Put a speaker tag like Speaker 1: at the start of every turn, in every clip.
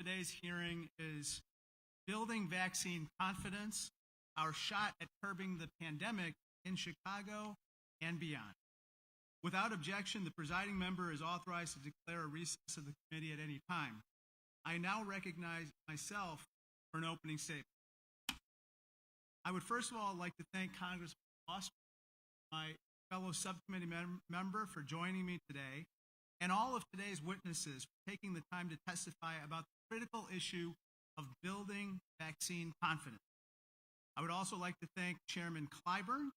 Speaker 1: today's hearing is Building Vaccine Confidence, our shot at curbing the pandemic in Chicago and beyond. Without objection, the presiding member is authorized to declare a recess of the committee at any time. I now recognize myself for an opening statement. I would first of all like to thank Congressman Foster, my fellow subcommittee member, for joining me today, and all of today's witnesses for taking the time to testify about the critical issue of building vaccine confidence. I would also like to thank Chairman Clyburn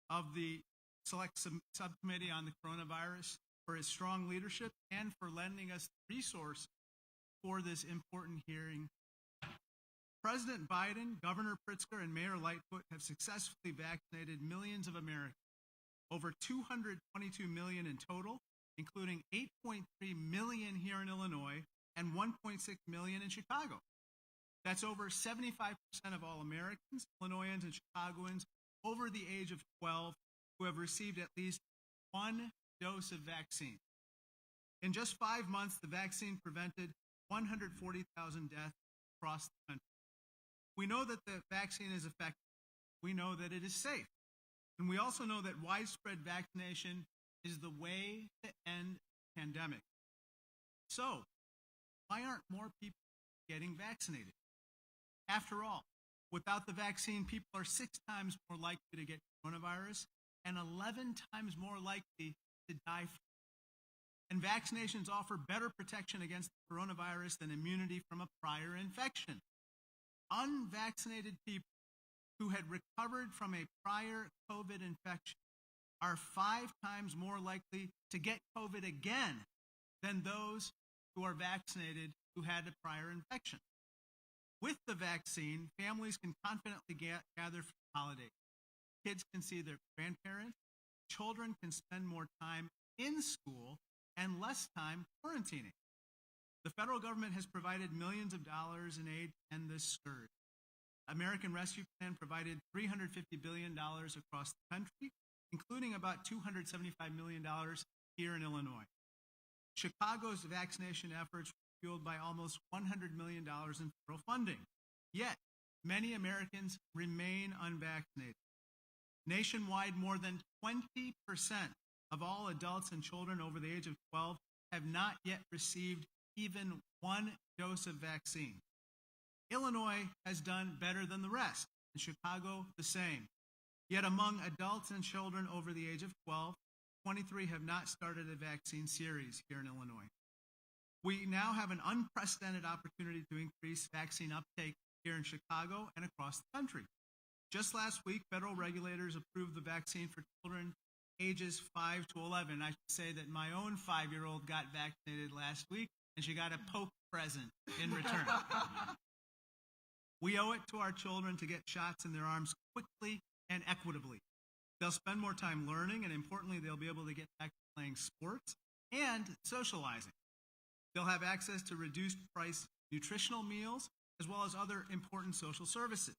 Speaker 1: of the Select Subcommittee on the Coronavirus for his strong leadership and for lending us resources for this important hearing. President Biden, Governor Pritzker, and Mayor Lightfoot have successfully vaccinated millions of Americans, over 222 million in total, including 8.3 million here in Illinois and 1.6 million in Chicago. That's over 75% of all Americans, Illinoisans, and Chicagoans over the age of 12 who have received at least one dose of vaccine. In just 5 months, the vaccine prevented 140,000 deaths across the country. We know that the vaccine is effective. We know that it is safe. And we also know that widespread vaccination is the way to end the pandemic. So, why aren't more people getting vaccinated? After all, without the vaccine, people are 6 times more likely to get coronavirus and 11 times more likely to die from it. And vaccinations offer better protection against the coronavirus than immunity from a prior infection. Unvaccinated people who had recovered from a prior COVID infection are 5 times more likely to get COVID again than those who are vaccinated who had a prior infection. With the vaccine, families can confidently gather for the holidays. Kids can see their grandparents. Children can spend more time in school and less time quarantining. The federal government has provided millions of dollars in aid to end this scourge. American Rescue Plan provided $350 billion across the country, including about $275 million here in Illinois. Chicago's vaccination efforts were fueled by almost $100 million in federal funding. Yet, many Americans remain unvaccinated. Nationwide, more than 20% of all adults and children over the age of 12 have not yet received even one dose of vaccine. Illinois has done better than the rest, and Chicago the same. Yet among adults and children over the age of 12, 23 have not started a vaccine series here in Illinois. We now have an unprecedented opportunity to increase vaccine uptake here in Chicago and across the country. Just last week, federal regulators approved the vaccine for children ages 5 to 11. I should say that my own 5-year-old got vaccinated last week, and she got a Pope present in return. We owe it to our children to get shots in their arms quickly and equitably. They'll spend more time learning, and importantly, they'll be able to get back to playing sports and socializing. They'll have access to reduced price nutritional meals, as well as other important social services.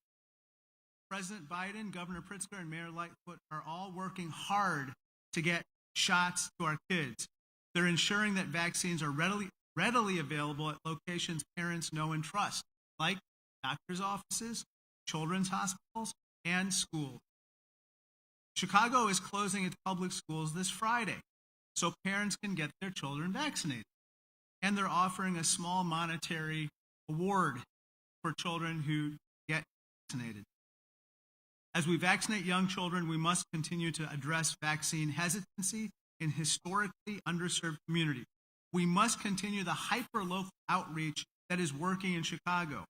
Speaker 1: President Biden, Governor Pritzker, and Mayor Lightfoot are all working hard to get shots to our kids. They're ensuring that vaccines are readily available at locations parents know and trust, like doctors' offices, children's hospitals, and schools. Chicago is closing its public schools this Friday so parents can get their children vaccinated. And they're offering a small monetary award for children who get vaccinated. As we vaccinate young children, we must continue to address vaccine hesitancy in historically underserved communities. We must continue the hyper-local outreach that is working in Chicago.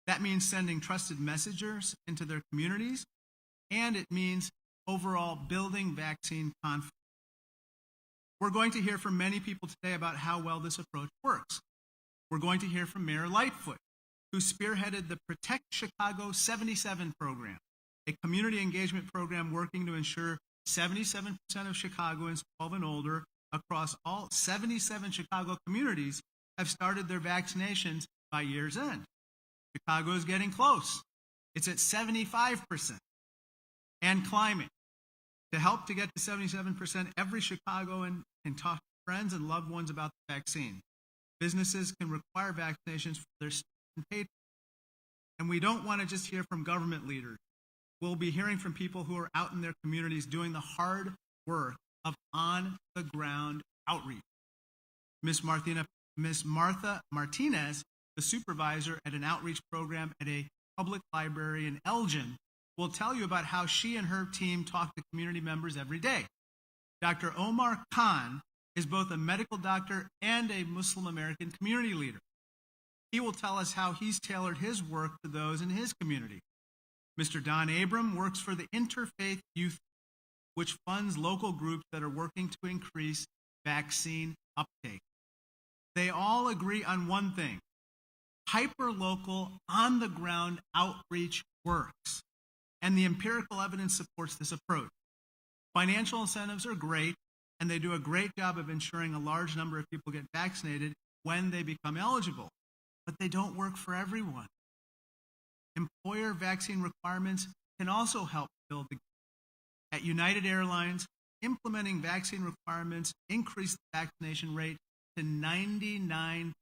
Speaker 1: That means sending trusted messengers into their communities, and it means overall building vaccine confidence. We're going to hear from many people today about how well this approach works. We're going to hear from Mayor Lightfoot, who spearheaded the Protect Chicago 77 program, a community engagement program working to ensure 77% of Chicagoans 12 and older across all 77 Chicago communities have started their vaccinations by year's end. Chicago is getting close. It's at 75% and climbing. To help to get to 77%, every Chicagoan can talk to friends and loved ones about the vaccine. Businesses can require vaccinations for their staff and patrons. And we don't want to just hear from government leaders. We'll be hearing from people who are out in their communities doing the hard work of on-the-ground outreach. Ms. Martha Martinez, the supervisor at an outreach program at a public library in Elgin, will tell you about how she and her team talk to community members every day. Dr. Omar Khan is both a medical doctor and a Muslim American community leader. He will tell us how he's tailored his work to those in his community. Mr. Don Abram works for the Interfaith Youth, which funds local groups that are working to increase vaccine uptake. They all agree on one thing: hyper-local, on-the-ground outreach works, and the empirical evidence supports this approach. Financial incentives are great, and they do a great job of ensuring a large number of people get vaccinated when they become eligible, but they don't work for everyone. Employer vaccine requirements can also help build the gap. At United Airlines, implementing vaccine requirements increased the vaccination rate to 99%.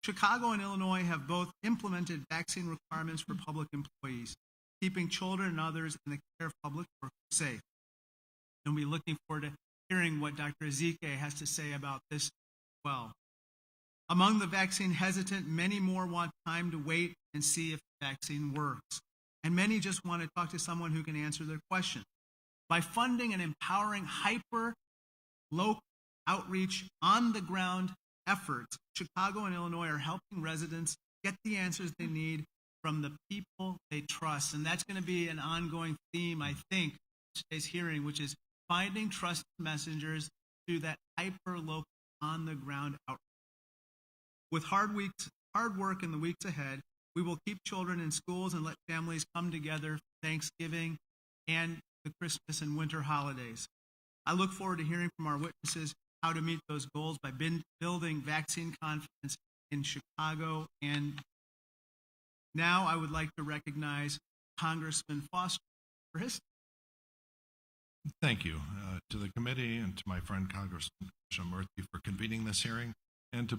Speaker 1: Chicago and Illinois have both implemented vaccine requirements for public employees, keeping children and others in the care of public workers safe. And we'll be looking forward to hearing what Dr. Ezike has to say about this as well. Among the vaccine hesitant, many more want time to wait and see if the vaccine works. And many just want to talk to someone who can answer their question. By funding and empowering hyper-local outreach, on-the-ground efforts, Chicago and Illinois are helping residents get the answers they need from the people they trust. And that's going to be an ongoing theme, I think, of today's hearing, which is finding trusted messengers through that hyper-local, on-the-ground outreach. With hard work in the weeks ahead, we will keep children in schools and let families come together for Thanksgiving and the Christmas and winter holidays. I look forward to hearing from our witnesses how to meet those goals by building vaccine confidence in Chicago. And now I would like to recognize Congressman Foster for his.
Speaker 2: Thank you to the committee and to my friend Congressman Krishnamoorthi for convening this hearing, and to